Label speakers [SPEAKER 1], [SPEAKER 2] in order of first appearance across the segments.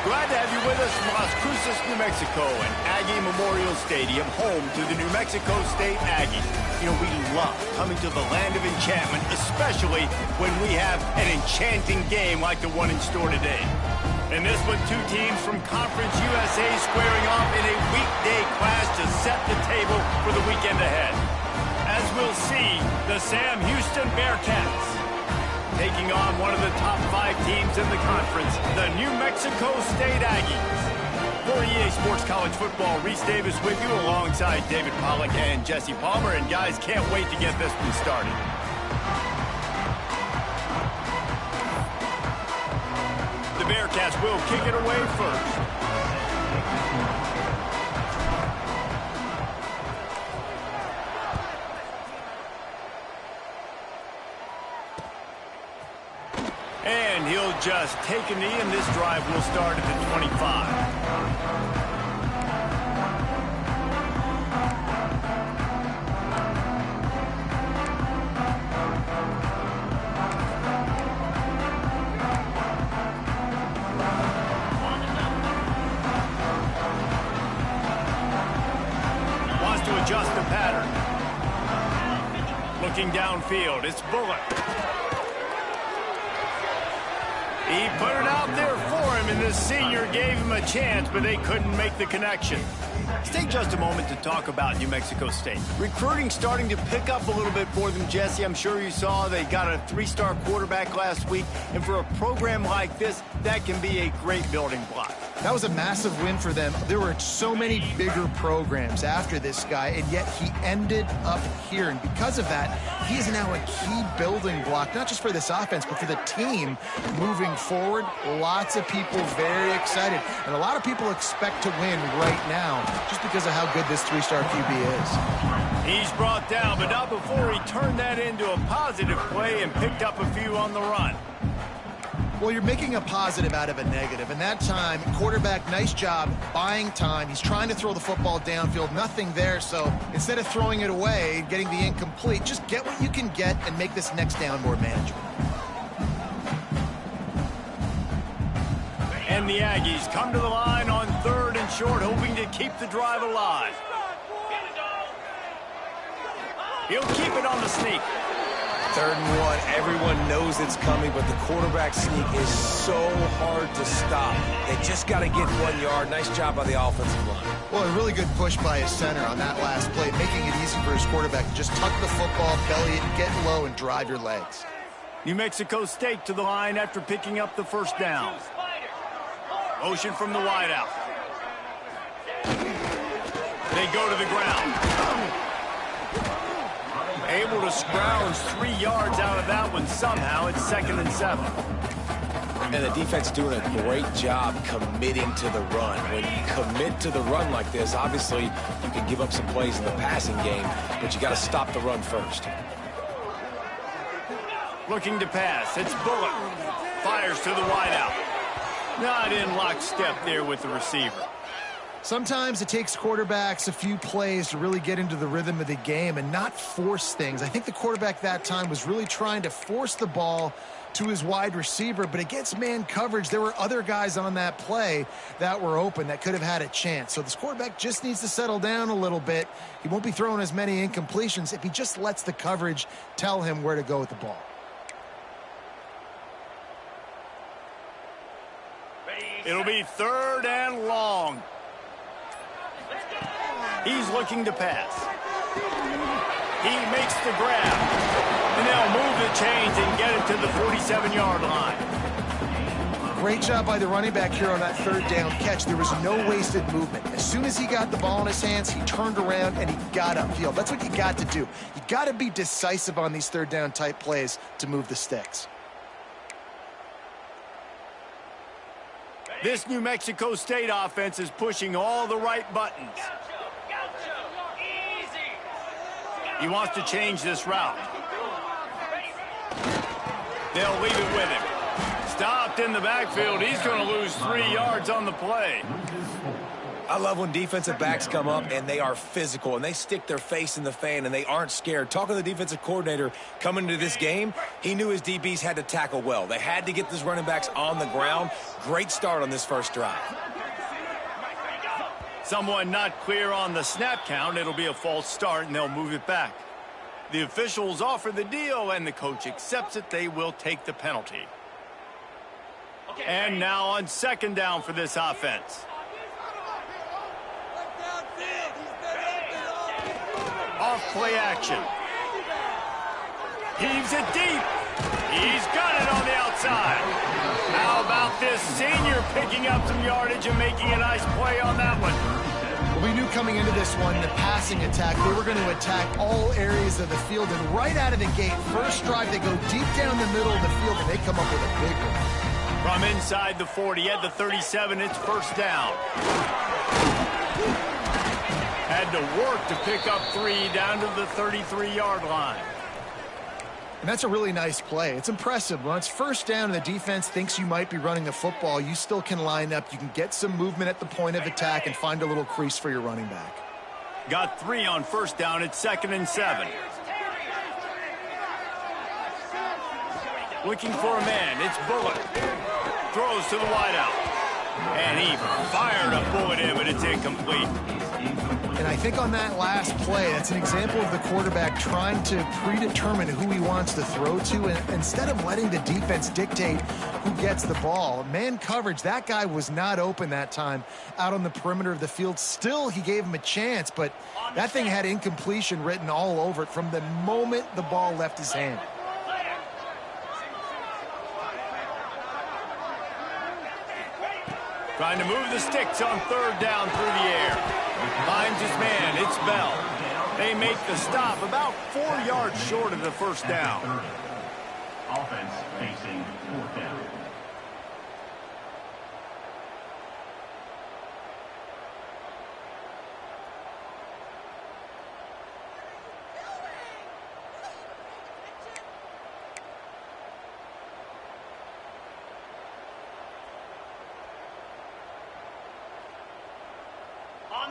[SPEAKER 1] Glad to have you with us from Las Cruces, New Mexico, and Aggie Memorial Stadium, home to the New Mexico State Aggies. You know, we love coming to the land of enchantment, especially when we have an enchanting game like the one in store today. And this one, two teams from Conference USA squaring off in a weekday clash to set the table for the weekend ahead. As we'll see, the Sam Houston Bearcats taking on one of the top 5 teams in the conference, the New Mexico State Aggies. For EA Sports College Football, Reese Davis with you alongside David Pollack and Jesse Palmer. And guys, can't wait to get this one started. The Bearcats will kick it away first. And he'll just take a knee, and this drive will start at the 25. Wants to adjust the pattern. Looking downfield, it's Bullock. He put it out there for him, and the senior gave him a chance, but they couldn't make the connection. Let's take just a moment to talk about New Mexico State. Recruiting starting to pick up a little bit for them, Jesse. I'm sure you saw they got a 3-star quarterback last week, and for a program like this, that can be a great building block.
[SPEAKER 2] That was a massive win for them. There were so many bigger programs after this guy, and yet he ended up here. And because of that, he is now a key building block, not just for this offense, but for the team moving forward. Lots of people very excited, and a lot of people expect to win right now just because of how good this 3-star QB is.
[SPEAKER 1] He's brought down, but not before he turned that into a positive play and picked up a few on the run.
[SPEAKER 2] Well, you're making a positive out of a negative, and that time, quarterback, nice job buying time. He's trying to throw the football downfield, nothing there, so instead of throwing it away, getting the incomplete, just get what you can get and make this next down more manageable.
[SPEAKER 1] And the Aggies come to the line on 3rd and short, hoping to keep the drive alive. He'll keep it on the sneak.
[SPEAKER 3] 3rd and 1, everyone knows it's coming, but the quarterback sneak is so hard to stop. They just got to get 1 yard. Nice job by the offensive line.
[SPEAKER 2] Well, a really good push by his center on that last play, making it easy for his quarterback to just tuck the football, belly it, get low, and drive your legs.
[SPEAKER 1] New Mexico State to the line after picking up the 1st down. Motion from the wideout. They go to the ground. Able to scrounge 3 yards out of that one somehow. It's 2nd and 7.
[SPEAKER 3] And the defense is doing a great job committing to the run. When you commit to the run like this, obviously you can give up some plays in the passing game, but you got to stop the run first.
[SPEAKER 1] Looking to pass. It's Bullock. Fires to the wideout. Not in lockstep there with the receiver.
[SPEAKER 2] Sometimes it takes quarterbacks a few plays to really get into the rhythm of the game and not force things. I think the quarterback that time was really trying to force the ball to his wide receiver, but against man coverage, there were other guys on that play that were open that could have had a chance. So this quarterback just needs to settle down a little bit. He won't be throwing as many incompletions if he just lets the coverage tell him where to go with the ball.
[SPEAKER 1] It'll be 3rd and long. He's looking to pass. He makes the grab. And they'll move the chains and get it to the 47-yard line.
[SPEAKER 2] Great job by the running back here on that 3rd down catch. There was no wasted movement. As soon as he got the ball in his hands, he turned around and he got upfield. That's what you got to do. You got to be decisive on these 3rd down type plays to move the sticks.
[SPEAKER 1] This New Mexico State offense is pushing all the right buttons. He wants to change this route. They'll leave it with him. Stopped in the backfield. He's going to lose 3 yards on the play.
[SPEAKER 3] I love when defensive backs come up and they are physical and they stick their face in the fan and they aren't scared. Talking to the defensive coordinator coming into this game, he knew his DBs had to tackle well. They had to get these running backs on the ground. Great start on this first drive.
[SPEAKER 1] Someone not clear on the snap count. It'll be a false start, and they'll move it back. The officials offer the deal, and the coach accepts it. They will take the penalty. And now on second down for this offense. Off play action. Heaves it deep. He's got it on the outside. How about this senior picking up some yardage and making a nice play on that one?
[SPEAKER 2] Well, we knew coming into this one, the passing attack, they were going to attack all areas of the field. And right out of the gate, first drive, they go deep down the middle of the field, and they come up with a big one.
[SPEAKER 1] From inside the 40 at the 37, it's first down. Had to work to pick up 3 down to the 33-yard line.
[SPEAKER 2] And that's a really nice play. It's impressive. When it's first down and the defense thinks you might be running the football, you still can line up. You can get some movement at the point of attack and find a little crease for your running back.
[SPEAKER 1] Got 3 on first down. It's 2nd and 7. Looking for a man. It's Bullock. Throws to the wideout. And he fired a bullet in, but it's incomplete.
[SPEAKER 2] And I think on that last play, that's an example of the quarterback trying to predetermine who he wants to throw to, and instead of letting the defense dictate who gets the ball. Man coverage, that guy was not open that time out on the perimeter of the field. Still, he gave him a chance, but that thing had incompletion written all over it from the moment the ball left his hand.
[SPEAKER 1] Trying to move the sticks on third down through the air. Finds his man. It's Bell. They make the stop about 4 yards short of the first down.
[SPEAKER 4] Offense facing fourth down.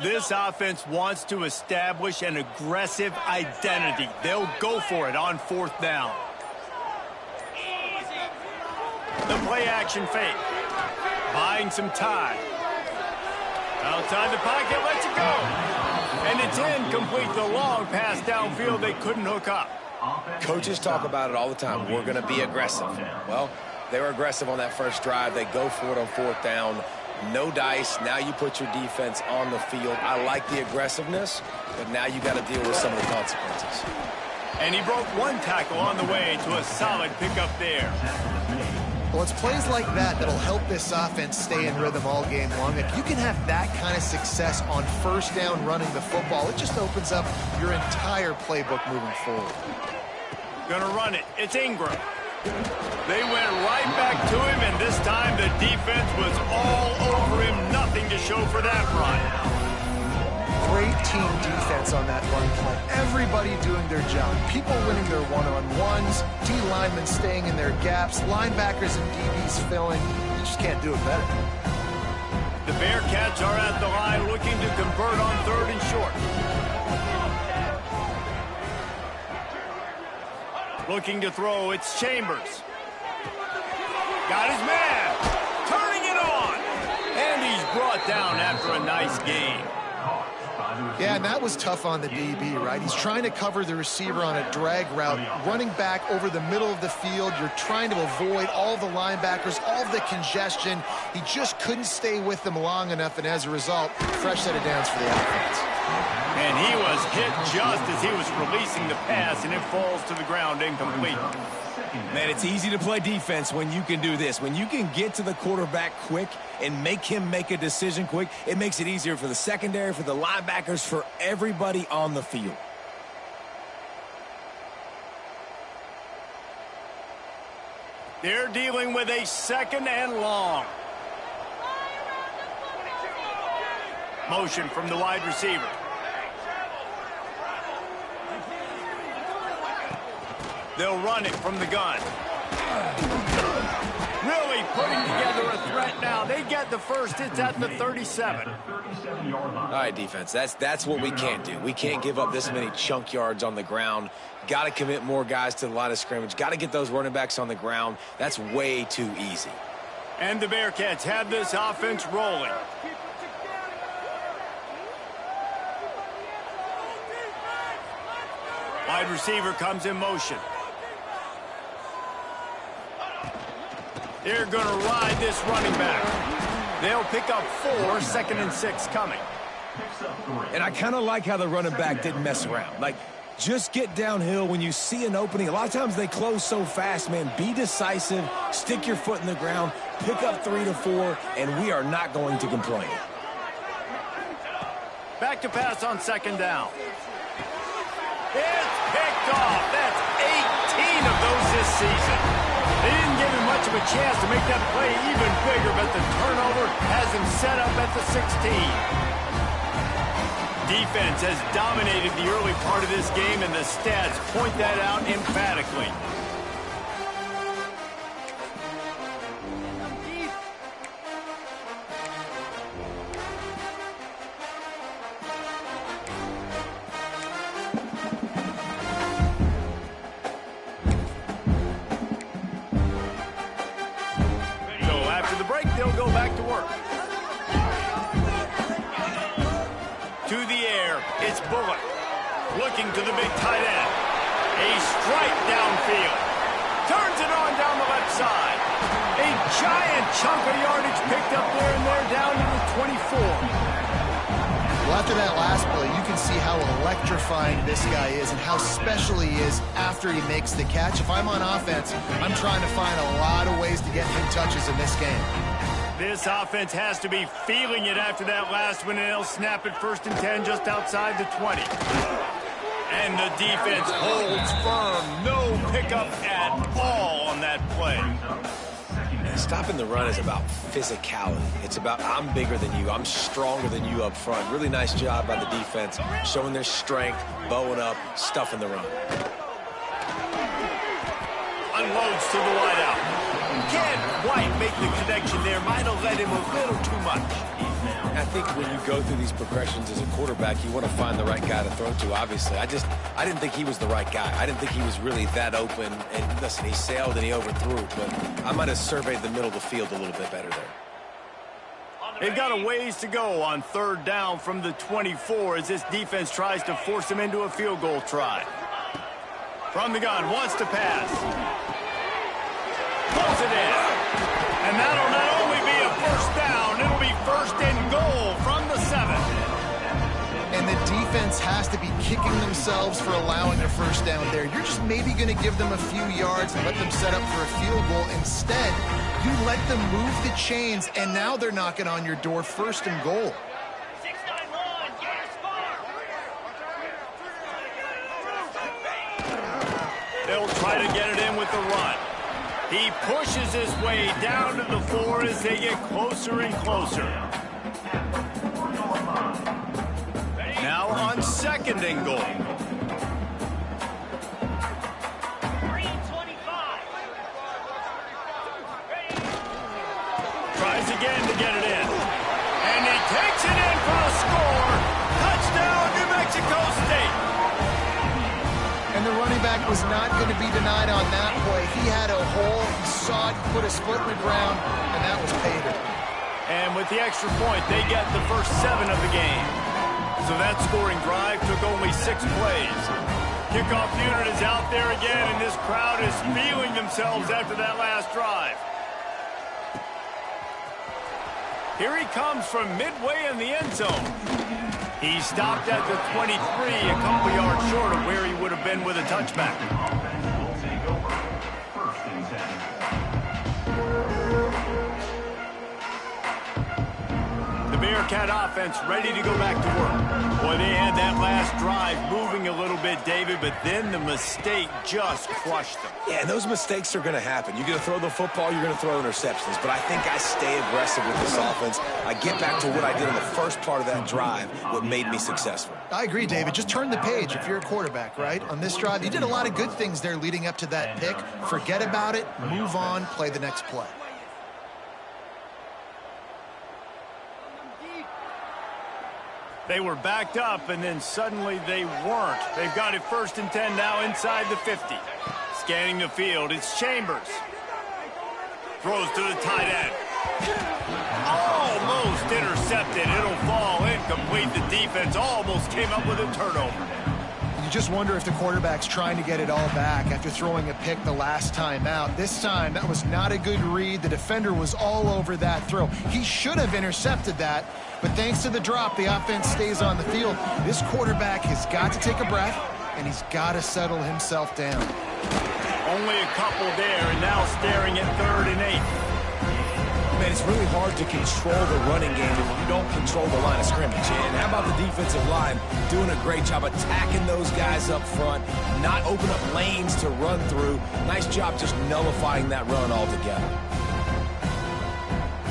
[SPEAKER 1] This offense wants to establish an aggressive identity. They'll go for it on fourth down. The play action fake. Buying some time. Outside the pocket, lets it go. And it's incomplete. The long pass downfield, they couldn't hook up.
[SPEAKER 3] Coaches talk about it all the time. We're going to be aggressive. Well, they were aggressive on that first drive. They go for it on fourth down. No dice. Now you put your defense on the field. I like the aggressiveness, but now you got to deal with some of the consequences.
[SPEAKER 1] And he broke 1 tackle on the way to a solid pickup there.
[SPEAKER 2] Well, it's plays like that that'll help this offense stay in rhythm all game long. If you can have that kind of success on first down running the football, it just opens up your entire playbook moving forward.
[SPEAKER 1] Gonna run it. It's Ingram. They went right back to him, and this time the defense was all over him. Nothing to show for that run.
[SPEAKER 2] Great team defense on that run play. Everybody doing their job. People winning their one-on-ones, D linemen staying in their gaps, linebackers and DBs filling. You just can't do it better.
[SPEAKER 1] The Bearcats are at the line looking to convert on 3rd and short. Looking to throw, it's Chambers. Got his man. Turning it on. And he's brought down after a nice gain.
[SPEAKER 2] Yeah, and that was tough on the DB, right? He's trying to cover the receiver on a drag route, running back over the middle of the field. You're trying to avoid all the linebackers, all the congestion. He just couldn't stay with them long enough, and as a result, fresh set of downs for the offense.
[SPEAKER 1] And he was hit just as he was releasing the pass, and it falls to the ground incomplete.
[SPEAKER 3] Man, it's easy to play defense when you can do this. When you can get to the quarterback quick and make him make a decision quick, it makes it easier for the secondary, for the linebackers, for everybody on the field.
[SPEAKER 1] They're dealing with a 2nd and long. Motion from the wide receiver. They'll run it from the gun. really putting together a threat now. They get the first. It's at the 37.
[SPEAKER 3] All right, defense, that's what we can't do. We can't give up this many chunk yards on the ground. Got to commit more guys to the line of scrimmage. Got to get those running backs on the ground. That's way too easy.
[SPEAKER 1] And the Bearcats have this offense rolling. Wide receiver comes in motion. They're going to ride this running back. They'll pick up 4, 2nd and 6 coming.
[SPEAKER 3] And I kind of like how the running back didn't mess around. Like, just get downhill when you see an opening. A lot of times they close so fast, man. Be decisive, stick your foot in the ground, pick up 3 to 4, and we are not going to complain.
[SPEAKER 1] Back to pass on 2nd down. It's picked off. That's 18 of those this season. They didn't give him much of a chance to make that play even bigger, but the turnover has him set up at the 16. Defense has dominated the early part of this game, and the stats point that out emphatically. They'll go back to work. To the air, it's Bullock. Looking to the big tight end. A strike downfield. Turns it on down the left side. A giant chunk of yardage picked up there, and they're down to the 24.
[SPEAKER 2] Well, after that last play, you can see how electrifying this guy is and how special he is after he makes the catch. If I'm on offense, I'm trying to find a lot of ways to get him touches in this game.
[SPEAKER 1] This offense has to be feeling it after that last one, and they'll snap it 1st and 10 just outside the 20. And the defense holds firm. No pickup at all on that play.
[SPEAKER 3] Stopping the run is about physicality. It's about I'm bigger than you. I'm stronger than you up front. Really nice job by the defense, showing their strength, bowing up, stuffing the run.
[SPEAKER 1] Unloads to the wideout. Can't quite make the connection there. Might have let him a little too much.
[SPEAKER 3] I think when you go through these progressions as a quarterback, you want to find the right guy to throw to, obviously. I didn't think he was the right guy. I didn't think he was really that open. And listen, he sailed and he overthrew, but I might have surveyed the middle of the field a little bit better there.
[SPEAKER 1] They've got a ways to go on 3rd down from the 24 as this defense tries to force him into a field goal try. From the gun, wants to pass. Pulls it in. And that'll not only be a 1st down, it'll be 1st and goal from the 7.
[SPEAKER 2] And the defense has to be kicking themselves for allowing a 1st down there. You're just maybe going to give them a few yards and let them set up for a field goal. Instead, you let them move the chains, and now they're knocking on your door 1st and goal.
[SPEAKER 1] They'll try to get it in with the run. He pushes his way down to the 4 as they get closer and closer. Now on 2nd and goal. Tries again to get it in. And he takes it in for a score. Touchdown, New Mexico State.
[SPEAKER 2] And the running back was not going to be denied on that play. He had a hole, he saw it, put his foot in the ground, and that was pay dirt.
[SPEAKER 1] And with the extra point, they get the first 7 of the game. So that scoring drive took only 6 plays. Kickoff unit is out there again, and this crowd is feeling themselves after that last drive. Here he comes from midway in the end zone. He stopped at the 23, a couple yards short of where he would have been with a touchback.
[SPEAKER 4] Will take over 1st and 10.
[SPEAKER 1] The Bearcat offense ready to go back to work. Boy, they had that last drive moving a little bit, David, but then the mistake just crushed them.
[SPEAKER 3] Yeah, and those mistakes are going to happen. You're going to throw the football, you're going to throw interceptions. But I think I stay aggressive with this offense. I get back to what I did in the first part of that drive, what made me successful.
[SPEAKER 2] I agree, David. Just turn the page if you're a quarterback, right? On this drive, you did a lot of good things there leading up to that pick. Forget about it, move on, play the next play.
[SPEAKER 1] They were backed up, and then suddenly they weren't. They've got it 1st and 10 now inside the 50. Scanning the field, it's Chambers. Throws to the tight end. Almost intercepted. It'll fall incomplete. The defense almost came up with a turnover.
[SPEAKER 2] You just wonder if the quarterback's trying to get it all back after throwing a pick the last time out. This time, that was not a good read. The defender was all over that throw. He should have intercepted that, but thanks to the drop, the offense stays on the field. This quarterback has got to take a breath, and he's got to settle himself down.
[SPEAKER 1] Only a couple there, and now staring at 3rd and 8.
[SPEAKER 3] Man, it's really hard to control the running game if you don't control the line of scrimmage. And how about the defensive line doing a great job attacking those guys up front, not open up lanes to run through. Nice job just nullifying that run altogether.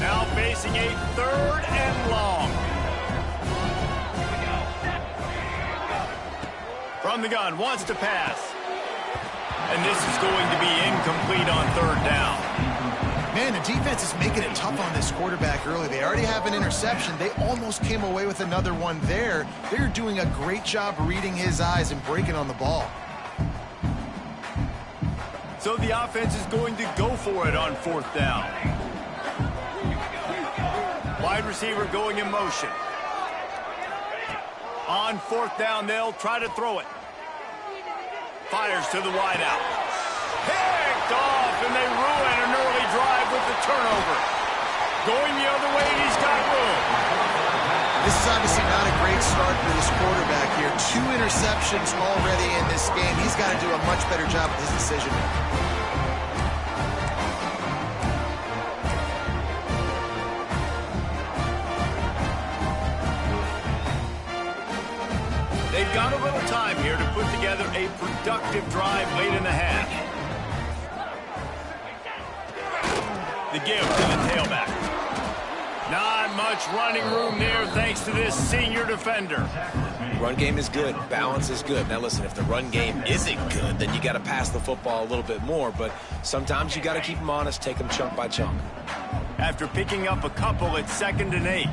[SPEAKER 1] Now facing a 3rd and long. From the gun, wants to pass. And this is going to be incomplete on 3rd down.
[SPEAKER 2] Man, the defense is making it tough on this quarterback early. They already have an interception. They almost came away with another one there. They're doing a great job reading his eyes and breaking on the ball.
[SPEAKER 1] So the offense is going to go for it on 4th down. Wide receiver going in motion. On 4th down, they'll try to throw it. Fires to the wideout. Picked off, and they ruin an early drive with the turnover. Going the other way, and he's got room.
[SPEAKER 2] This is obviously not a great start for this quarterback here. 2 interceptions already in this game. He's got to do a much better job with his decision making.
[SPEAKER 1] They've got a little time here to put together a productive drive late in the half. The give to the tailback. Not much running room there thanks to this senior defender.
[SPEAKER 3] Run game is good. Balance is good. Now listen, if the run game isn't good, then you got to pass the football a little bit more. But sometimes you got to keep them honest, take them chunk by chunk.
[SPEAKER 1] After picking up a couple at 2nd and 8.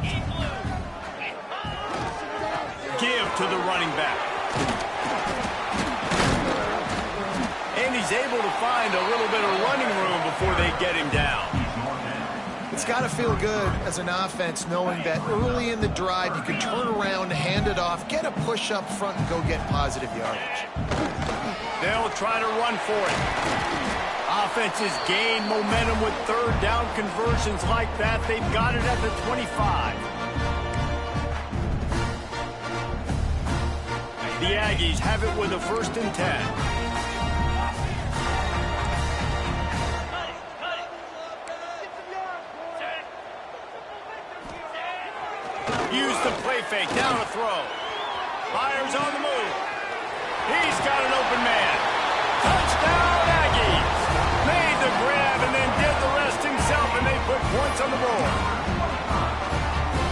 [SPEAKER 1] Give to the running back. And he's able to find a little bit of running room before they get him down.
[SPEAKER 2] It's got to feel good as an offense knowing that early in the drive you can turn around, hand it off, get a push up front, and go get positive yardage.
[SPEAKER 1] They'll try to run for it. Offenses gain momentum with 3rd down conversions like that. They've got it at the 25. The Aggies have it with a 1st and 10. Use the play fake, down a throw. Fires on the move. He's got an open man. Touchdown Aggies. Made the grab and then did the rest himself, and they put points on the board.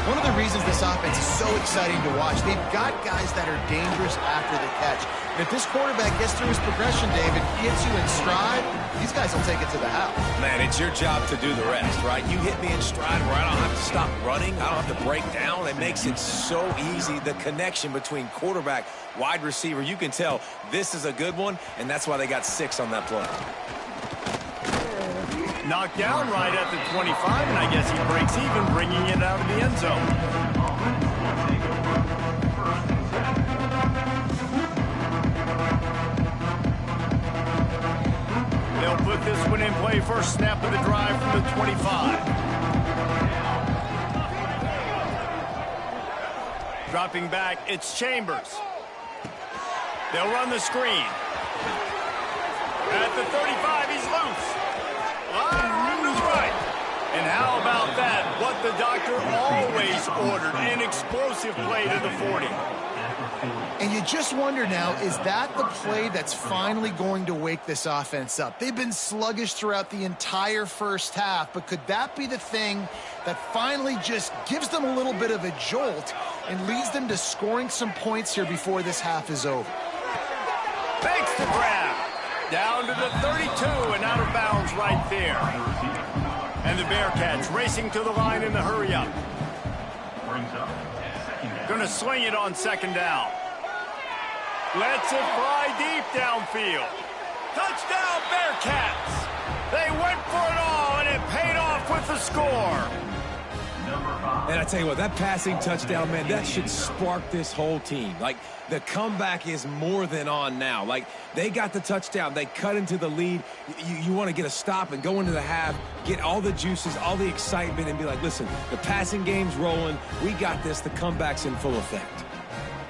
[SPEAKER 2] One of the reasons this offense is so exciting to watch, they've got guys that are dangerous after the catch. And if this quarterback gets through his progression, David, gets you in stride, these guys will take it to the house.
[SPEAKER 3] Man, it's your job to do the rest, right? You hit me in stride where I don't have to stop running. I don't have to break down. It makes it so easy. The connection between quarterback, wide receiver, you can tell this is a good one, and that's why they got 6 on that play.
[SPEAKER 1] Knocked down right at the 25, and I guess he breaks even, bringing it out of the end zone. They'll put this one in play. First snap of the drive from the 25. Dropping back, it's Chambers. They'll run the screen. At the 35, he's loose. He's right. And how about that? What the doctor always ordered, an explosive play to the 40.
[SPEAKER 2] And you just wonder now, is that the play that's finally going to wake this offense up? They've been sluggish throughout the entire first half, but could that be the thing that finally just gives them a little bit of a jolt and leads them to scoring some points here before this half is over?
[SPEAKER 1] Thanks to grab. Down to the 32 and out of bounds right there. And the Bearcats racing to the line in the hurry up. Gonna sling it on second down. Lets it fly deep downfield. Touchdown, Bearcats! They went for it all, and it paid off with the score.
[SPEAKER 3] And I tell you what, that passing touchdown, man, that should spark this whole team. Like, the comeback is more than on now. Like, they got the touchdown. They cut into the lead. You want to get a stop and go into the half, get all the juices, all the excitement, and be like, listen, the passing game's rolling. We got this. The comeback's in full effect.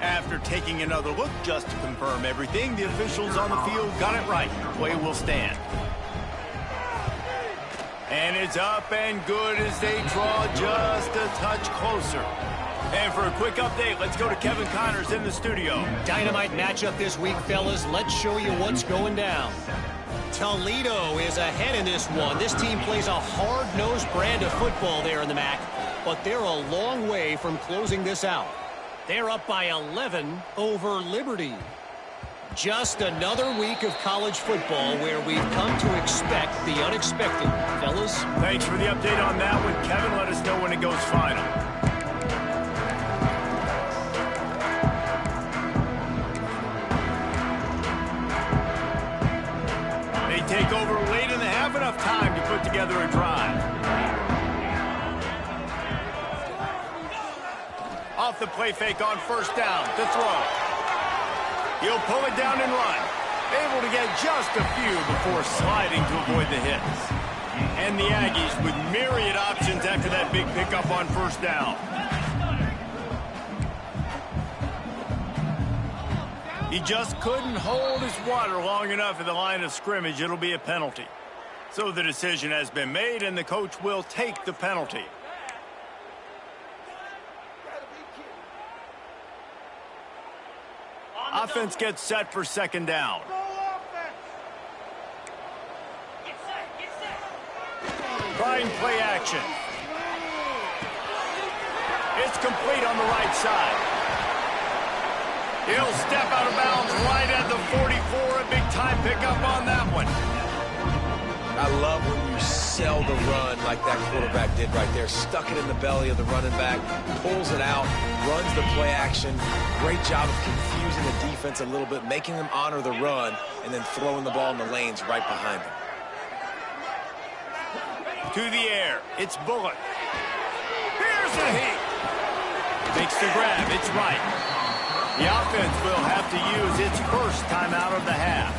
[SPEAKER 1] After taking another look just to confirm everything, the officials on the field got it right. Play will stand. And it's up and good as they draw just a touch closer. And for a quick update, let's go to Kevin Connors in the studio.
[SPEAKER 5] Dynamite matchup this week, fellas. Let's show you what's going down. Toledo is ahead in this one. This team plays a hard-nosed brand of football there in the MAC, but they're a long way from closing this out. They're up by 11 over Liberty. Just another week of college football where we've come to expect the unexpected. Fellas?
[SPEAKER 1] Thanks for the update on that one. Kevin, let us know when it goes final. They take over late and they have enough time to put together a drive. Off the play fake on first down to throw. He'll pull it down and run. Able to get just a few before sliding to avoid the hits. And the Aggies with myriad options after that big pickup on first down. He just couldn't hold his water long enough at the line of scrimmage. It'll be a penalty. So the decision has been made, and the coach will take the penalty. Offense gets set for second down. Trying play action. It's complete on the right side. He'll step out of bounds right at the 44. A big-time pickup on that one.
[SPEAKER 3] I love when you sell the run like that quarterback did right there. Stuck it in the belly of the running back, pulls it out, runs the play action. Great job of confusing the defense a little bit, making them honor the run, and then throwing the ball in the lanes right behind them.
[SPEAKER 1] To the air. It's Bullock. Here's the heat. Makes the grab. It's right. The offense will have to use its first timeout of the half.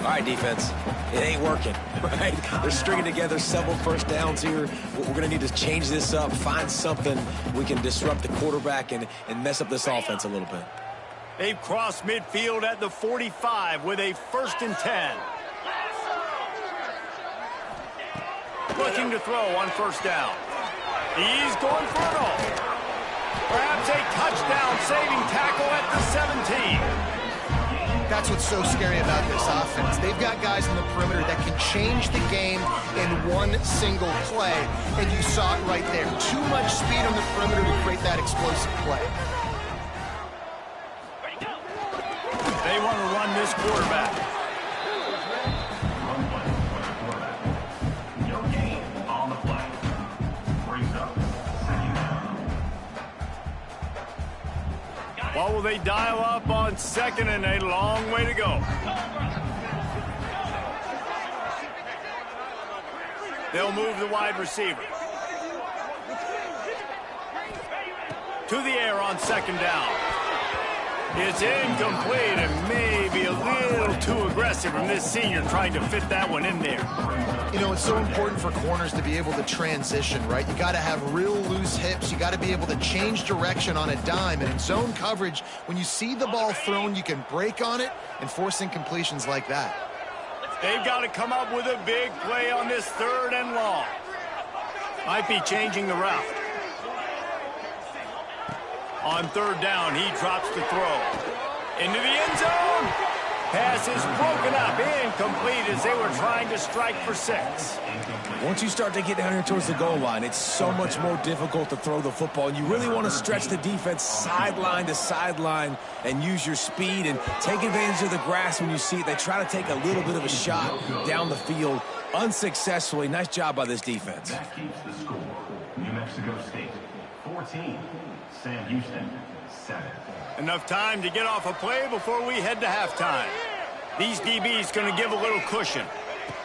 [SPEAKER 3] All right, defense. It ain't working, right? They're stringing together several first downs here. We're going to need to change this up, find something we can disrupt the quarterback and mess up this offense a little bit.
[SPEAKER 1] They've crossed midfield at the 45 with a 1st and 10. Looking to throw on first down. He's going for it all. Perhaps a touchdown saving tackle at the 17.
[SPEAKER 2] That's what's so scary about this offense. They've got guys in the perimeter that can change the game in one single play, and you saw it right there. Too much speed on the perimeter to create that explosive play.
[SPEAKER 1] They want to run this quarterback.
[SPEAKER 4] Run play for the quarterback. No gain on the play. Brings up second down.
[SPEAKER 1] What will they dial up on second, and a long way to go? They'll move the wide receiver. To the air on second down. It's incomplete and maybe a little too aggressive from this senior trying to fit that one in there.
[SPEAKER 2] You know, it's so important for corners to be able to transition, right? You got to have real loose hips. You got to be able to change direction on a dime. And in zone coverage, when you see the ball thrown, you can break on it and force incompletions like that.
[SPEAKER 1] They've got to come up with a big play on this 3rd and long. Might be changing the route. On 3rd down, he drops to throw. Into the end zone. Pass is broken up, incomplete as they were trying to strike for 6.
[SPEAKER 3] Once you start to get down here towards the goal line, it's so much more difficult to throw the football, and you really want to stretch the defense sideline to sideline and use your speed and take advantage of the grass when you see it. They try to take a little bit of a shot down the field unsuccessfully. Nice job by this defense.
[SPEAKER 4] That keeps the score. New Mexico State 14. Sam Houston, 7.
[SPEAKER 1] Enough time to get off a play before we head to halftime. These DBs going to give a little cushion.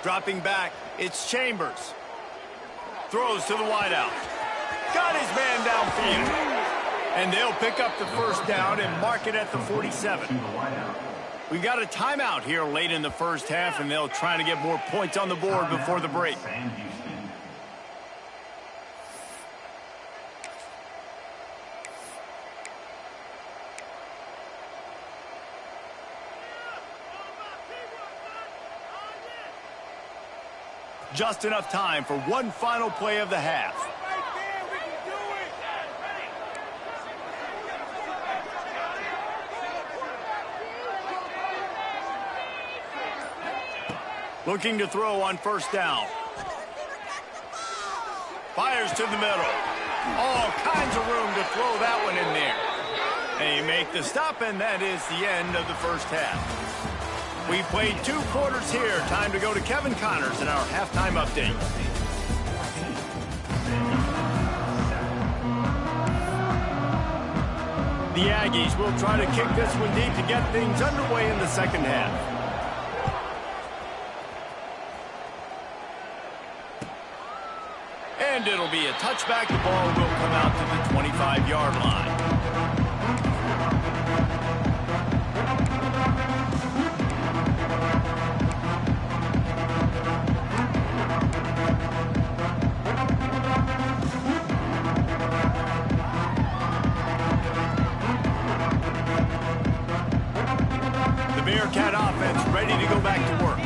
[SPEAKER 1] Dropping back, it's Chambers. Throws to the wideout. Got his man downfield. And they'll pick up the first down and mark it at the 47. We got a timeout here late in the first half, and they'll try to get more points on the board before the break. Just enough time for one final play of the half. Looking to throw on first down. Fires to the middle. All kinds of room to throw that one in there. And you make the stop, and that is the end of the first half. We've played 2 quarters here. Time to go to Kevin Connors in our halftime update. The Aggies will try to kick this one deep to get things underway in the second half. And it'll be a touchback. The ball will come out to the 25-yard line. Bearcat offense ready to go back to work.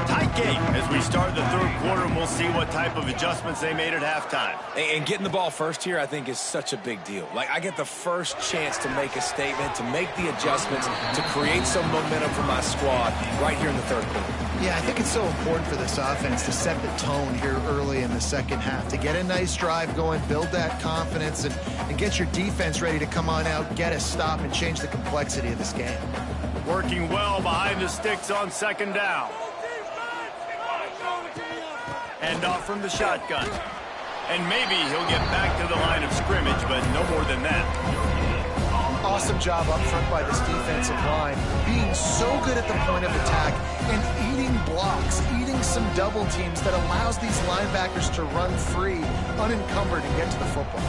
[SPEAKER 1] Tight game as we start the third quarter, and we'll see what type of adjustments they made at halftime.
[SPEAKER 3] And getting the ball first here, I think, is such a big deal. Like, I get the first chance to make a statement, to make the adjustments, to create some momentum for my squad right here in the third quarter.
[SPEAKER 2] Yeah, I think it's so important for this offense to set the tone here early in the second half, to get a nice drive going, build that confidence, and get your defense ready to come on out, get a stop, and change the complexity of this game.
[SPEAKER 1] Working well behind the sticks on second down. Hand off from the shotgun. And maybe he'll get back to the line of scrimmage, but no more than that.
[SPEAKER 2] Awesome job up front by this defensive line, being so good at the point of attack and eating blocks, eating some double teams that allows these linebackers to run free, unencumbered, and get to the football.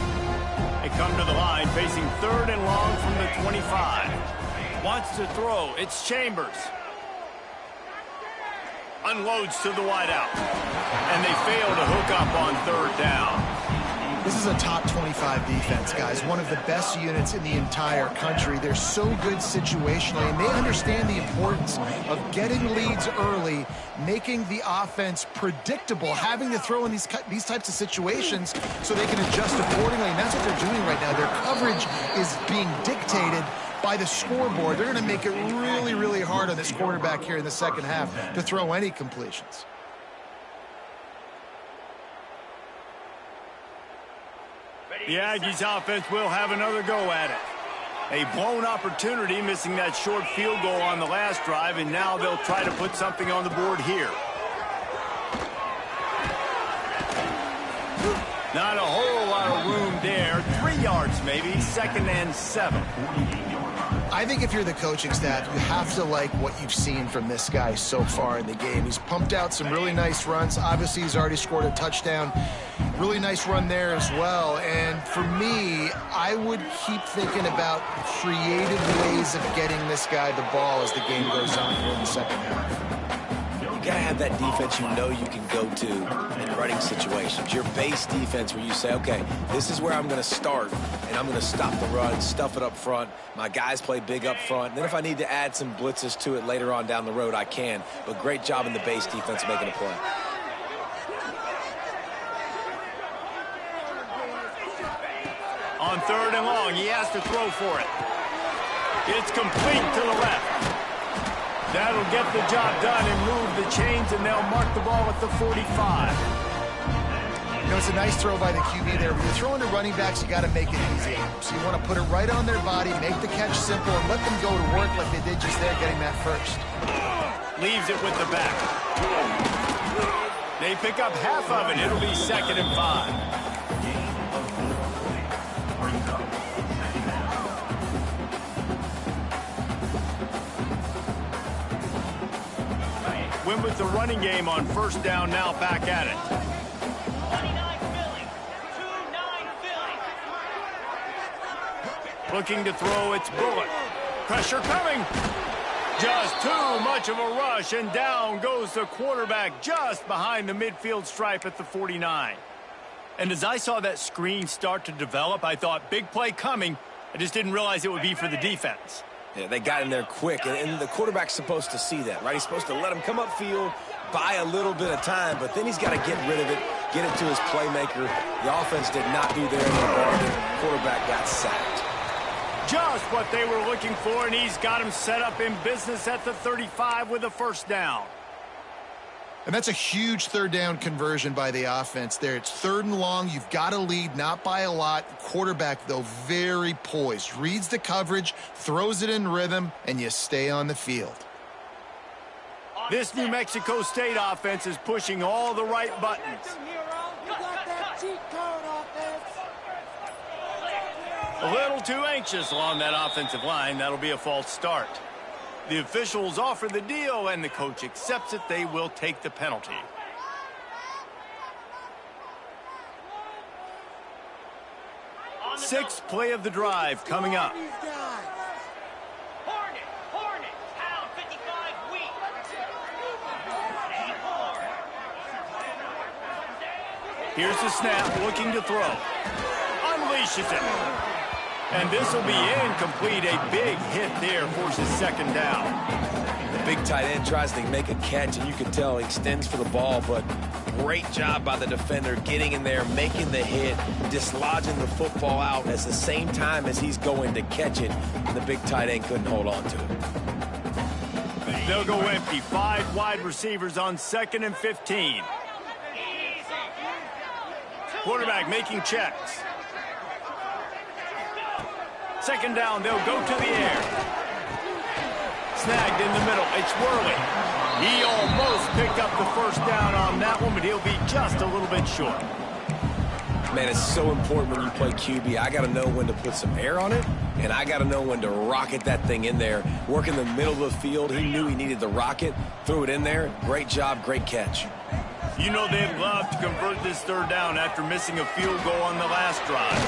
[SPEAKER 1] They come to the line facing third and long from the 25. Wants to throw. It's Chambers. Unloads to the wideout. And they fail to hook up on third down.
[SPEAKER 2] This is a top 25 defense, guys. One of the best units in the entire country. They're so good situationally, and they understand the importance of getting leads early, making the offense predictable, having to throw in these types of situations so they can adjust accordingly. And that's what they're doing right now. Their coverage is being dictated by the scoreboard. They're going to make it really, really hard on this quarterback here in the second half to throw any completions.
[SPEAKER 1] The Aggies offense will have another go at it. A blown opportunity, missing that short field goal on the last drive, and now they'll try to put something on the board here. Not a whole lot of room there. 3 yards maybe, 2nd and 7.
[SPEAKER 2] I think if you're the coaching staff, you have to like what you've seen from this guy so far in the game. He's pumped out some really nice runs. Obviously, he's already scored a touchdown. Really nice run there as well. And for me, I would keep thinking about creative ways of getting this guy the ball as the game goes on here in the second half.
[SPEAKER 3] You got to have that defense you know you can go to in running situations. Your base defense where you say, okay, this is where I'm going to start, and I'm going to stop the run, stuff it up front. My guys play big up front. And then if I need to add some blitzes to it later on down the road, I can. But great job in the base defense making a play.
[SPEAKER 1] On third and long, he has to throw for it. It's complete to the left. That'll get the job done and move the chains, and they'll mark the ball at the 45.
[SPEAKER 2] You know, it's a nice throw by the QB there. When you're throwing to running backs, you got to make it easy. So you want to put it right on their body, make the catch simple, and let them go to work like they did just there, getting that first.
[SPEAKER 1] Leaves it with the back. They pick up half of it. It'll be 2nd and 5. went with the running game on first down, now back at it.
[SPEAKER 6] 29 Philly. 2-9 Philly.
[SPEAKER 1] Looking to throw, it's Bullock. Pressure coming. Just too much of a rush, and down goes the quarterback just behind the midfield stripe at the 49. And as I saw that screen start to develop, I thought, big play coming. I just didn't realize it would be for the defense.
[SPEAKER 3] Yeah, they got in there quick, and the quarterback's supposed to see that, right? He's supposed to let him come upfield, buy a little bit of time, but then he's got to get rid of it, get it to his playmaker. The offense did not do their end of the bargain. Quarterback got sacked.
[SPEAKER 1] Just what they were looking for, and he's got him set up in business at the 35 with a first down.
[SPEAKER 2] And that's a huge third down conversion by the offense there. It's 3rd and long. You've got to lead, not by a lot. Quarterback, though, very poised. Reads the coverage, throws it in rhythm, and you stay on the field.
[SPEAKER 1] This New Mexico State offense is pushing all the right buttons. A little too anxious along that offensive line. That'll be a false start. The officials offer the deal, and the coach accepts it. They will take the penalty. Sixth play of the drive coming up.
[SPEAKER 6] Hornet, pound 55 weak.
[SPEAKER 1] Here's the snap, looking to throw. Unleashes it. And this will be incomplete. A big hit there, forces second down.
[SPEAKER 3] The big tight end tries to make a catch, and you can tell he extends for the ball, but great job by the defender getting in there, making the hit, dislodging the football out at the same time as he's going to catch it, and the big tight end couldn't hold on to it.
[SPEAKER 1] They'll go empty. 5 wide receivers on 2nd and 15. Quarterback making checks. Second down, they'll go to the air. Snagged in the middle, it's Worley. He almost picked up the first down on that one, but he'll be just a little bit short.
[SPEAKER 3] Man, it's so important when you play QB. I got to know when to put some air on it, and I got to know when to rocket that thing in there. Work in the middle of the field. He knew he needed the rocket, threw it in there. Great job, great catch.
[SPEAKER 1] You know they'd love to convert this third down after missing a field goal on the last drive.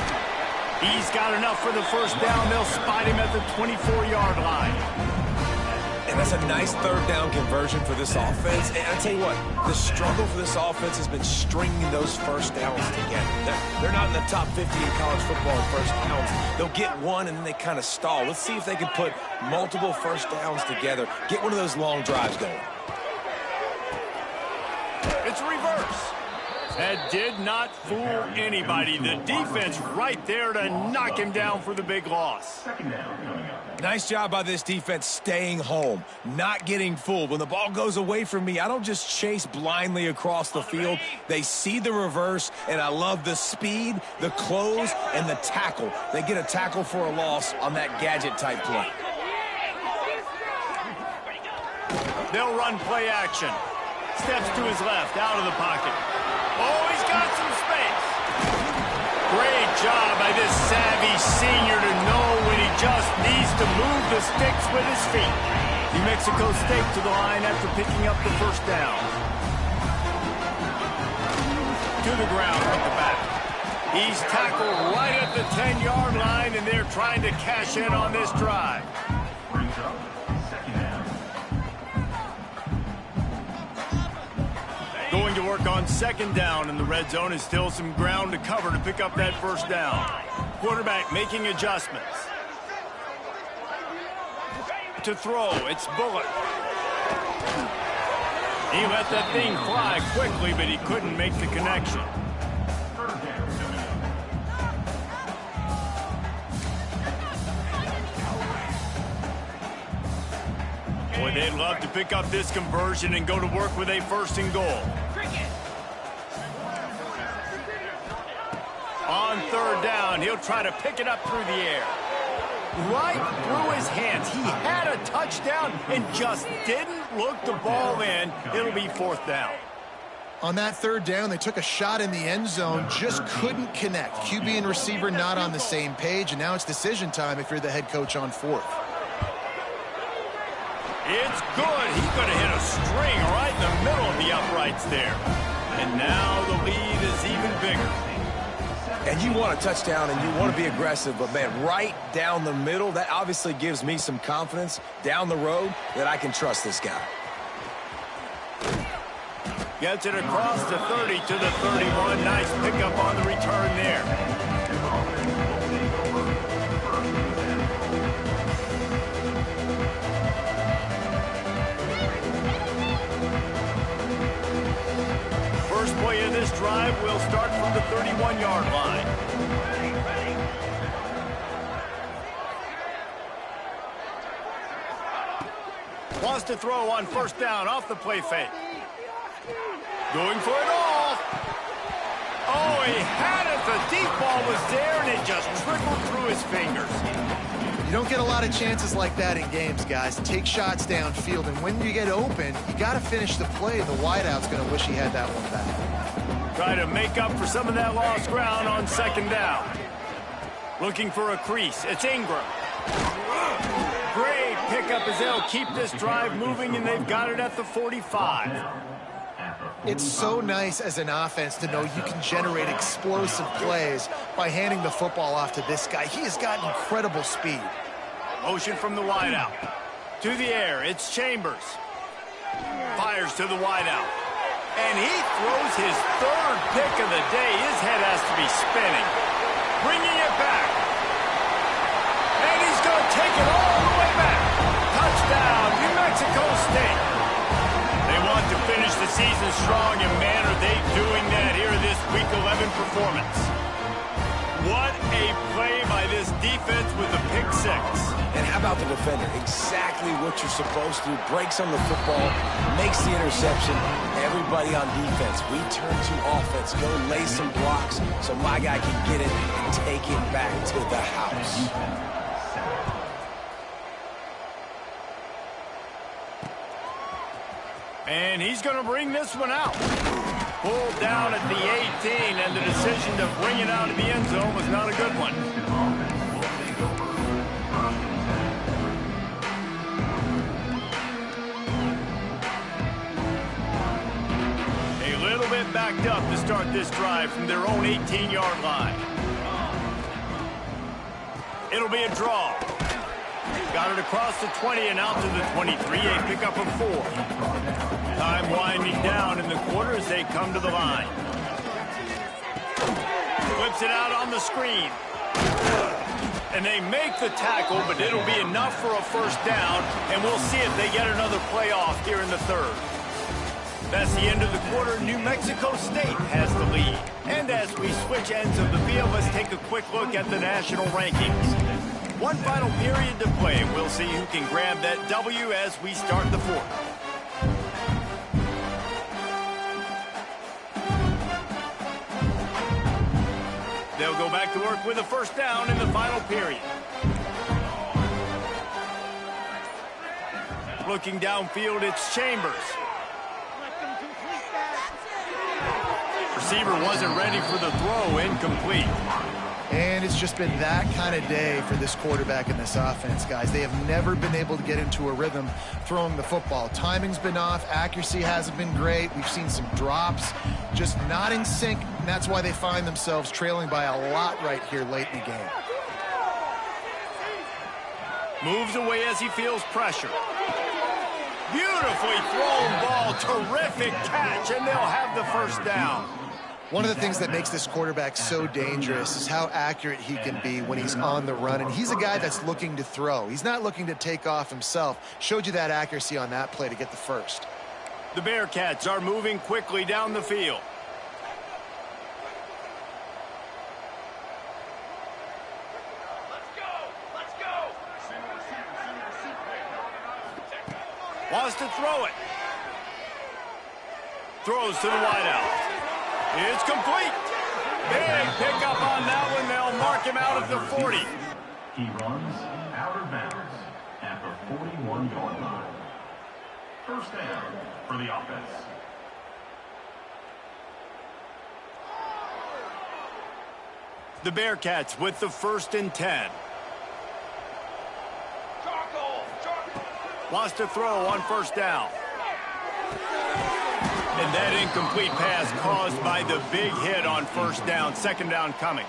[SPEAKER 1] He's got enough for the first down. They'll spot him at the 24-yard line.
[SPEAKER 3] And that's a nice third down conversion for this offense. And I tell you what, the struggle for this offense has been stringing those first downs together. They're not in the top 50 in college football in first downs. They'll get one and then they kind of stall. Let's see if they can put multiple first downs together. Get one of those long drives going.
[SPEAKER 1] It's a reverse. That did not fool anybody. The defense right there to knock him down for the big loss.
[SPEAKER 3] Nice job by this defense staying home, not getting fooled. When the ball goes away from me, I don't just chase blindly across the field. They see the reverse, and I love the speed, the close, and the tackle. They get a tackle for a loss on that gadget-type play.
[SPEAKER 1] They'll run play action. Steps to his left, out of the pocket. Oh, he's got some space. Great job by this savvy senior to know when he just needs to move the sticks with his feet. New Mexico State to the line after picking up the first down. To the ground with the back. He's tackled right at the 10-yard line, and they're trying to cash in on this drive.
[SPEAKER 4] Brings up second down.
[SPEAKER 1] Going to work on second down, and the red zone is still some ground to cover to pick up that first down. Quarterback making adjustments. To throw, it's Bullock. He let that thing fly quickly, but he couldn't make the connection. Boy, they'd love to pick up this conversion and go to work with a 1st and goal. On third down, he'll try to pick it up through the air. Right through his hands. He had a touchdown and just didn't look the ball in. It'll be 4th down.
[SPEAKER 2] On that third down, they took a shot in the end zone, just couldn't connect. QB and receiver not on the same page, and now it's decision time if you're the head coach on 4th.
[SPEAKER 1] It's good. He could have hit a string right highlights there. And now the lead is even bigger.
[SPEAKER 3] And you want a touchdown and you want to be aggressive, but, man, right down the middle, that obviously gives me some confidence down the road that I can trust this guy.
[SPEAKER 1] Gets it across the 30 to the 31. Nice pickup on the return there. First play of this drive will start from the 31-yard line. Wants to throw on first down off the play fake. Going for it all. Oh, he had it. The deep ball was there, and it just trickled through his fingers.
[SPEAKER 2] You don't get a lot of chances like that in games, guys. Take shots downfield, and when you get open, you got to finish the play. The wideout's going to wish he had that one back.
[SPEAKER 1] Try to make up for some of that lost ground on second down. Looking for a crease. It's Ingram. Great pickup as they'll keep this drive moving, and they've got it at the 45.
[SPEAKER 2] It's so nice as an offense to know you can generate explosive plays by handing the football off to this guy. He has got incredible speed.
[SPEAKER 1] Motion from the wideout. To the air, it's Chambers. Fires to the wideout. And he throws his third pick of the day. His head has to be spinning. Bringing it back. And he's going to take it all the way back. Touchdown, New Mexico State. They want to finish the season strong, and man, are they doing that here this Week 11 performance. What a play by this defense with the pick six.
[SPEAKER 3] And how about the defender? Exactly what you're supposed to do. Breaks on the football, makes the interception. Everybody on defense, we turn to offense. Go lay some blocks so my guy can get it and take it back to the house.
[SPEAKER 1] And he's going to bring this one out. Pulled down at the 18, and the decision to bring it out of the end zone was not a good one. A little bit backed up to start this drive from their own 18-yard line. It'll be a draw. Got it across the 20 and out to the 23. A pickup of 4. Time winding down in the quarter as they come to the line. Flips it out on the screen. And they make the tackle, but it'll be enough for a first down, and we'll see if they get another play off here in the third. That's the end of the quarter. New Mexico State has the lead. And as we switch ends of the field, let's take a quick look at the national rankings. One final period to play. We'll see who can grab that W as we start the fourth. They'll go back to work with a first down in the final period. Looking downfield, it's Chambers. Receiver wasn't ready for the throw, incomplete.
[SPEAKER 2] And it's just been that kind of day for this quarterback and this offense, guys. They have never been able to get into a rhythm throwing the football. Timing's been off. Accuracy hasn't been great. We've seen some drops, just not in sync, and that's why they find themselves trailing by a lot right here late in the game.
[SPEAKER 1] Moves away as he feels pressure. Beautifully thrown ball. Terrific catch, and they'll have the first down.
[SPEAKER 2] One of the things that makes this quarterback so dangerous is how accurate he can be when he's on the run. And he's a guy that's looking to throw. He's not looking to take off himself. Showed you that accuracy on that play to get the first.
[SPEAKER 1] The Bearcats are moving quickly down the field.
[SPEAKER 6] Let's go!
[SPEAKER 1] Wants to throw it. Throws to the wideout. It's complete. Big pickup on that one. They'll mark him out at the 40.
[SPEAKER 4] He runs out of bounds at the 41-yard line. First down for the offense.
[SPEAKER 1] The Bearcats with the 1st and 10. Wants to throw on first down. And that incomplete pass caused by the big hit on first down, second down coming.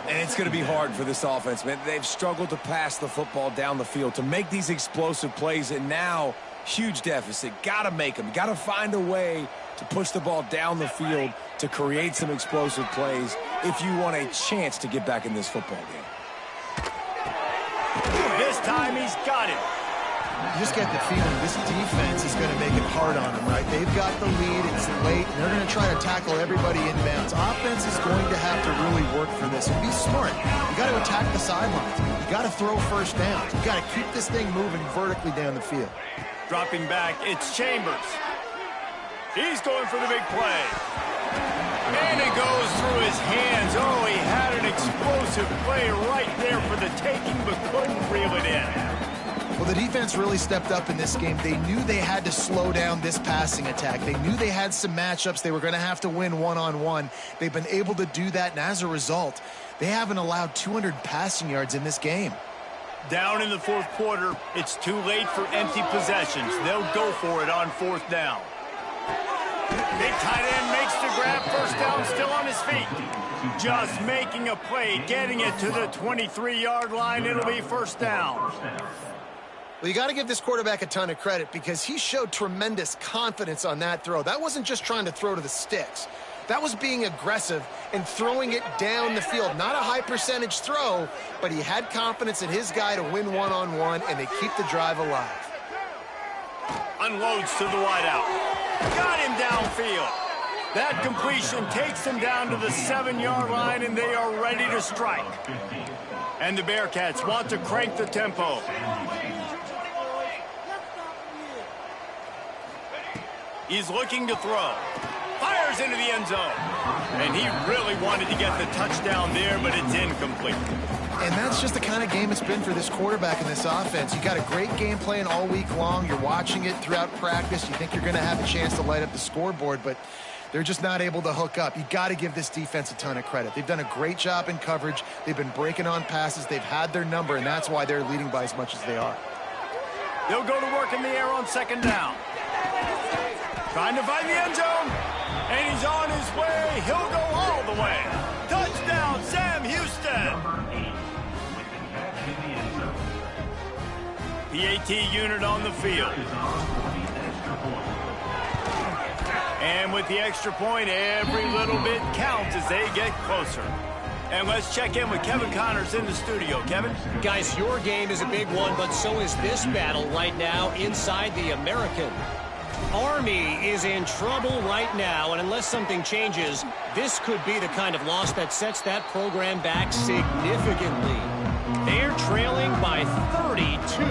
[SPEAKER 3] And it's going to be hard for this offense, man. They've struggled to pass the football down the field, to make these explosive plays, and now huge deficit. Got to make them. Got to find a way to push the ball down the field to create some explosive plays if you want a chance to get back in this football game.
[SPEAKER 1] This time he's got it.
[SPEAKER 2] You just get the feeling this defense is going to make it hard on them, right? They've got the lead, it's late, and they're going to try to tackle everybody inbounds. Offense is going to have to really work for this and be smart. You got to attack the sidelines. You got to throw first downs. You got to keep this thing moving vertically down the field.
[SPEAKER 1] Dropping back, it's Chambers. He's going for the big play. And it goes through his hands. Oh, he had an explosive play right there for the taking, but couldn't reel it in.
[SPEAKER 2] Well, the defense really stepped up in this game. They knew they had to slow down this passing attack. They knew they had some matchups they were going to have to win one-on-one. They've been able to do that, and as a result, they haven't allowed 200 passing yards in this game.
[SPEAKER 1] Down in the fourth quarter, it's too late for empty possessions. They'll go for it on fourth down. Big tight end makes the grab, first down, still on his feet. Just making a play, getting it to the 23-yard line. It'll be first down.
[SPEAKER 2] Well, you got to give this quarterback a ton of credit because he showed tremendous confidence on that throw. That wasn't just trying to throw to the sticks. That was being aggressive and throwing it down the field. Not a high percentage throw, but he had confidence in his guy to win one-on-one, and they keep the drive alive.
[SPEAKER 1] Unloads to the wideout. Got him downfield. That completion takes him down to the 7-yard line, and they are ready to strike. And the Bearcats want to crank the tempo. He's looking to throw. Fires into the end zone. And he really wanted to get the touchdown there, but it's incomplete.
[SPEAKER 2] And that's just the kind of game it's been for this quarterback in this offense. You got a great game plan all week long. You're watching it throughout practice. You think you're going to have a chance to light up the scoreboard, but they're just not able to hook up. You got to give this defense a ton of credit. They've done a great job in coverage. They've been breaking on passes. They've had their number, and that's why they're leading by as much as they are.
[SPEAKER 1] They'll go to work in the air on second down. Trying to find the end zone, and he's on his way. He'll go all the way. Touchdown, Sam Houston. PAT unit on the field. And with the extra point, every little bit counts as they get closer. And let's check in with Kevin Connors in the studio. Kevin?
[SPEAKER 5] Guys, your game is a big one, but so is this battle right now inside the American. Army is in trouble right now, and unless something changes, this could be the kind of loss that sets that program back significantly. They're trailing by 32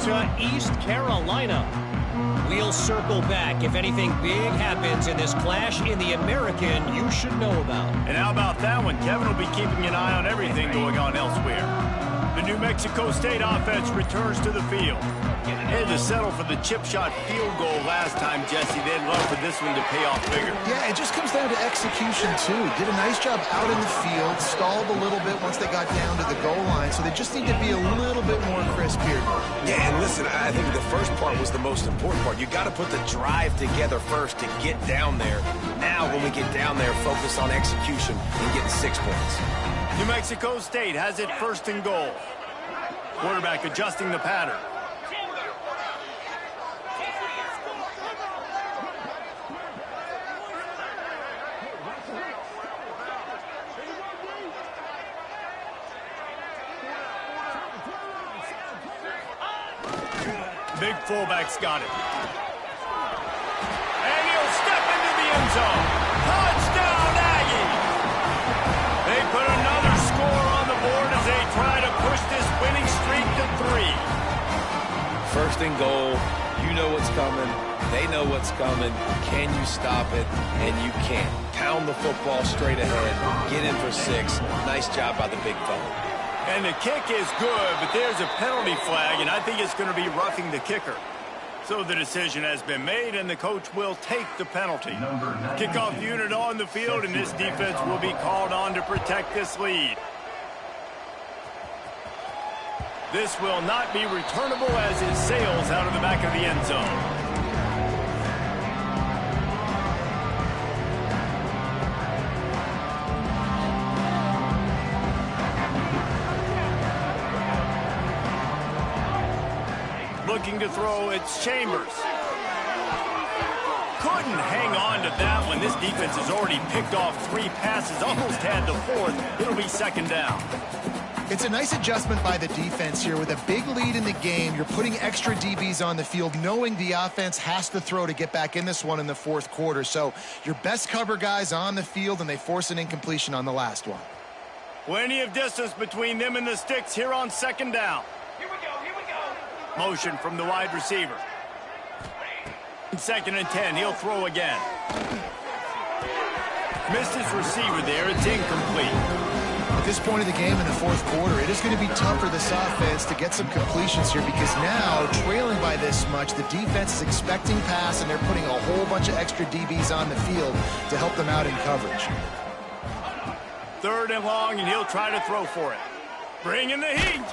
[SPEAKER 5] to East Carolina. We'll circle back if anything big happens in this clash in the American you should know about.
[SPEAKER 1] And how about that one? Kevin will be keeping an eye on everything going on elsewhere. The New Mexico State offense returns to the field. They had to settle for the chip shot field goal last time, Jesse. They'd love for this one to pay off bigger.
[SPEAKER 2] Yeah, it just comes down to execution, too. Did a nice job out in the field, stalled a little bit once they got down to the goal line, so they just need to be a little bit more crisp here.
[SPEAKER 3] Yeah, and listen, I think the first part was the most important part. You got to put the drive together first to get down there. Now, when we get down there, focus on execution and getting 6 points.
[SPEAKER 1] New Mexico State has it first and goal. Quarterback adjusting the pattern. Big fullback's got it. And he'll step into the end zone. Touchdown, Aggie! They put another score on the board as they try to push this winning streak to 3.
[SPEAKER 3] First and goal. You know what's coming. They know what's coming. Can you stop it? And you can't. Pound the football straight ahead. Get in for 6. Nice job by the big fella.
[SPEAKER 1] And the kick is good, but there's a penalty flag, and I think it's going to be roughing the kicker. So the decision has been made, and the coach will take the penalty. Kickoff unit on the field, and this defense will be called on to protect this lead. This will not be returnable as it sails out of the back of the end zone. Looking to throw, it's Chambers. Couldn't hang on to that one. This defense has already picked off 3 passes, almost had the 4th. It'll be 2nd down.
[SPEAKER 2] It's a nice adjustment by the defense here. With a big lead in the game, you're putting extra DBs on the field, knowing the offense has to throw to get back in this one in the 4th quarter. So your best cover guys on the field, and they force an incompletion on the last one.
[SPEAKER 1] Plenty of distance between them and the sticks here on 2nd down.
[SPEAKER 6] Here we go, here we go.
[SPEAKER 1] Motion from the wide receiver. 2nd and 10, he'll throw again. Missed his receiver there, it's incomplete.
[SPEAKER 2] At this point of the game in the 4th quarter, it is going to be tough for this offense to get some completions here, because now, trailing by this much, the defense is expecting pass, and they're putting a whole bunch of extra DBs on the field to help them out in coverage.
[SPEAKER 1] 3rd and long, and he'll try to throw for it. Bring in the heat.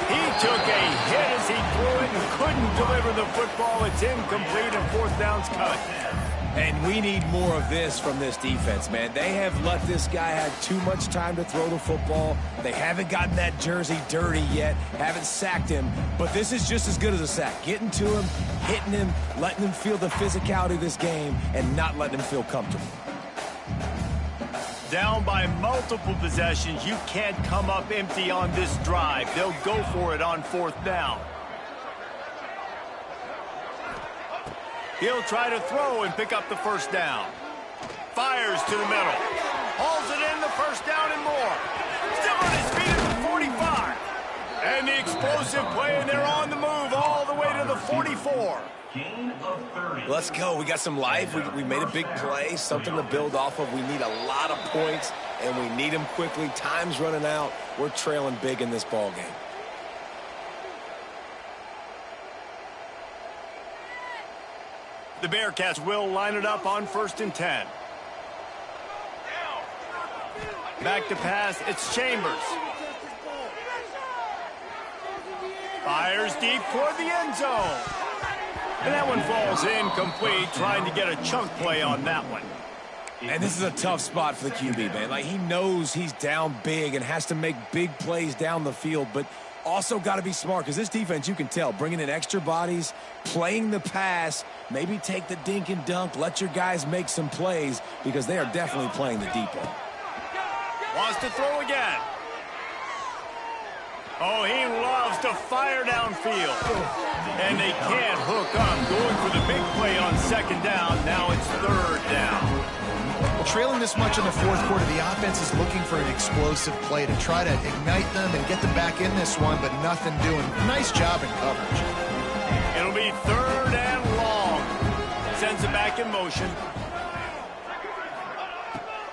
[SPEAKER 1] He took a hit as he threw it and couldn't deliver the football. It's incomplete, and 4th down's cut.
[SPEAKER 3] And we need more of this from this defense, man. They have let this guy have too much time to throw the football. They haven't gotten that jersey dirty yet, haven't sacked him. But this is just as good as a sack. Getting to him, hitting him, letting him feel the physicality of this game, and not letting him feel comfortable.
[SPEAKER 1] Down by multiple possessions, you can't come up empty on this drive. They'll go for it on 4th down. He'll try to throw and pick up the 1st down. Fires to the middle. Hauls it in, the 1st down and more. Still on his feet at the 45. And the explosive play, and they're on the move all the way to the 44.
[SPEAKER 4] Gain of 30.
[SPEAKER 3] Let's go. We got some life. We made a big play, something to build off of. We need a lot of points, and we need them quickly. Time's running out. We're trailing big in this ball game.
[SPEAKER 1] The Bearcats will line it up on 1st and 10. Back to pass, it's Chambers. Fires deep toward the end zone. And that one falls incomplete, trying to get a chunk play on that one.
[SPEAKER 3] And this is a tough spot for the QB, man. Like, he knows he's down big and has to make big plays down the field, but also got to be smart, because this defense, you can tell, bringing in extra bodies, playing the pass, maybe take the dink and dunk, let your guys make some plays, because they are definitely playing the deep ball.
[SPEAKER 1] Wants to throw again. Oh, he loves to fire downfield. And they can't hook up. Going for the big play on 2nd down. Now it's 3rd down.
[SPEAKER 2] Well, trailing this much in the 4th quarter, the offense is looking for an explosive play to try to ignite them and get them back in this one, but nothing doing. Nice job in coverage.
[SPEAKER 1] It'll be 3rd and long. Sends it back in motion.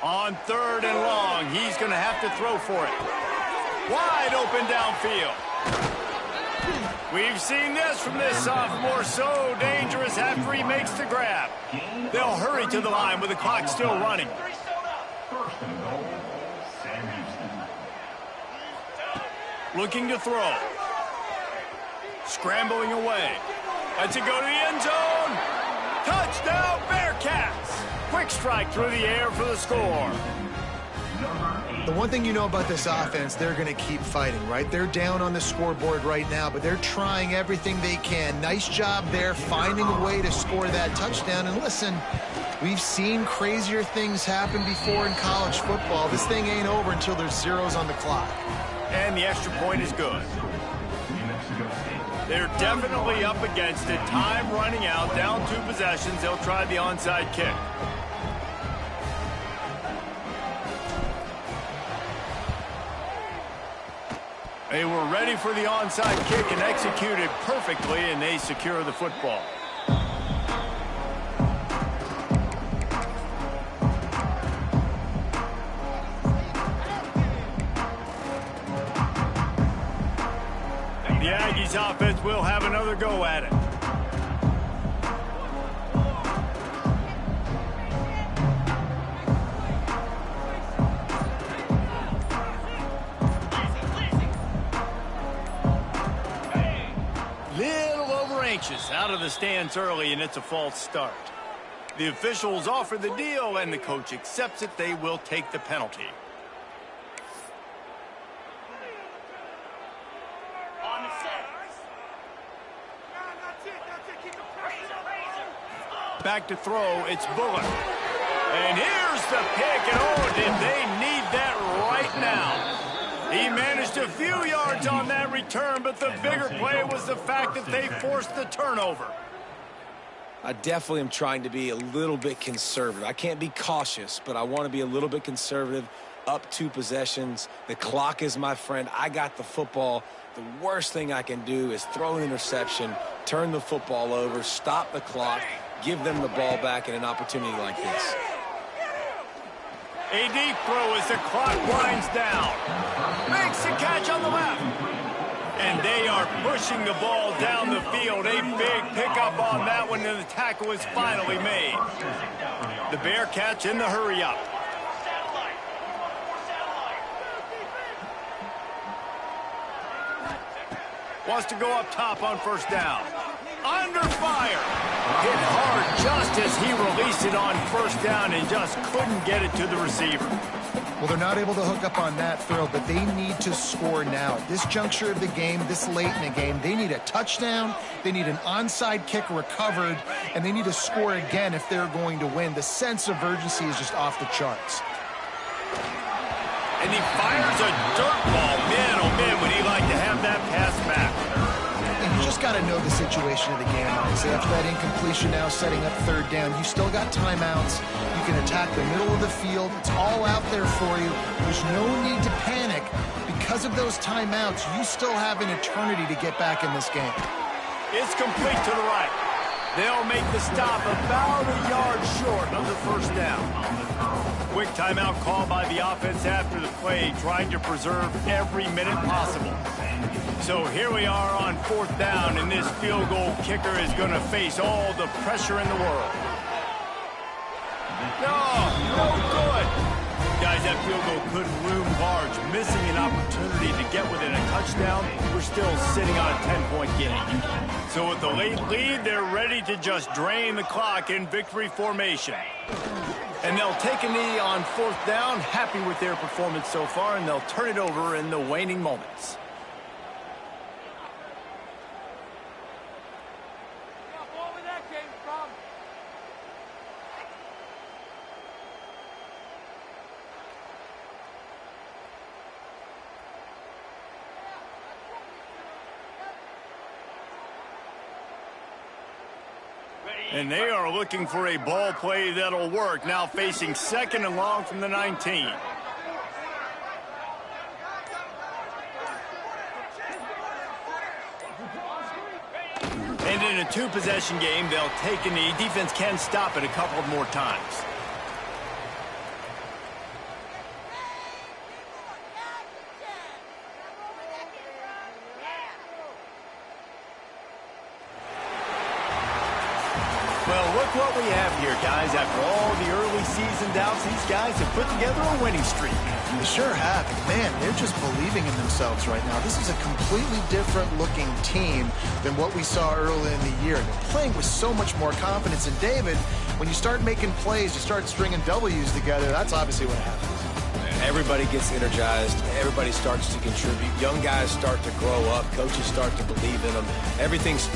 [SPEAKER 1] On 3rd and long, he's going to have to throw for it. Wide open downfield. We've seen this from this sophomore, so dangerous after he makes the grab. They'll hurry to the line with the clock still running.
[SPEAKER 4] 1st and goal, Sam Houston.
[SPEAKER 1] Looking to throw. Scrambling away. Lets it go to the end zone. Touchdown, Bearcats. Quick strike through the air for the score.
[SPEAKER 2] The one thing you know about this offense, they're going to keep fighting, right? They're down on the scoreboard right now, but they're trying everything they can. Nice job there, finding a way to score that touchdown. And listen, we've seen crazier things happen before in college football. This thing ain't over until there's zeros on the clock.
[SPEAKER 1] And the extra point is good. They're definitely up against it. Time running out, down 2 possessions. They'll try the onside kick. They were ready for the onside kick and executed perfectly, and they secure the football. The Aggies offense will have another go at it. Out of the stands early, and it's a false start. The officials offer the deal, and the coach accepts it. They will take the penalty.
[SPEAKER 6] On the set.
[SPEAKER 1] Back to throw, it's Bullock. And here's the pick, and oh, did they need that right now. He managed a few yards on that return, but the bigger play was the fact that they forced the turnover.
[SPEAKER 3] I definitely am trying to be a little bit conservative. I can't be cautious, but I want to be a little bit conservative. Up 2 possessions. The clock is my friend. I got the football. The worst thing I can do is throw an interception, turn the football over, stop the clock, give them the ball back in an opportunity like this.
[SPEAKER 1] A deep throw as the clock winds down. Makes the catch on the left. And they are pushing the ball down the field. A big pickup on that one, and the tackle is finally made. The Bearcats in the hurry-up. Wants to go up top on first down. Under fire. Hit hard just as he released it on first down and just couldn't get it to the receiver.
[SPEAKER 2] Well, they're not able to hook up on that throw, but they need to score now. This juncture of the game, this late in the game, they need a touchdown, they need an onside kick recovered, and they need to score again if they're going to win. The sense of urgency is just off the charts.
[SPEAKER 1] And he fires a dirt ball. Man, oh man, would he like to have that pass back.
[SPEAKER 2] And you just got to know the situation of the game, obviously. After that incompletion now setting up third down, you still got timeouts. You can attack the middle of the field. It's all out there for you. There's no need to panic. Because of those timeouts, you still have an eternity to get back in this game.
[SPEAKER 1] It's complete to the right. They'll make the stop about a yard short of the first down. Quick timeout call by the offense after the play, trying to preserve every minute possible. So here we are on fourth down, and this field goal kicker is going to face all the pressure in the world. No good. Guys, that field goal could loom large. Missing an opportunity to get within a touchdown, we're still sitting on a 10-point game. So with the late lead, they're ready to just drain the clock in victory formation. And they'll take a knee on fourth down, happy with their performance so far, and they'll turn it over in the waning moments. And they are looking for a ball play that'll work, now facing second and long from the 19. And in a 2-possession game, they'll take a knee. Defense can stop it a couple more times. Well, look what we have here, guys. After all the early season doubts, these guys have put together a winning streak.
[SPEAKER 2] They sure have. Man, they're just believing in themselves right now. This is a completely different-looking team than what we saw early in the year. They're playing with so much more confidence. And, David, when you start making plays, you start stringing W's together, that's obviously what happens.
[SPEAKER 3] Everybody gets energized. Everybody starts to contribute. Young guys start to grow up. Coaches start to believe in them. Everything's...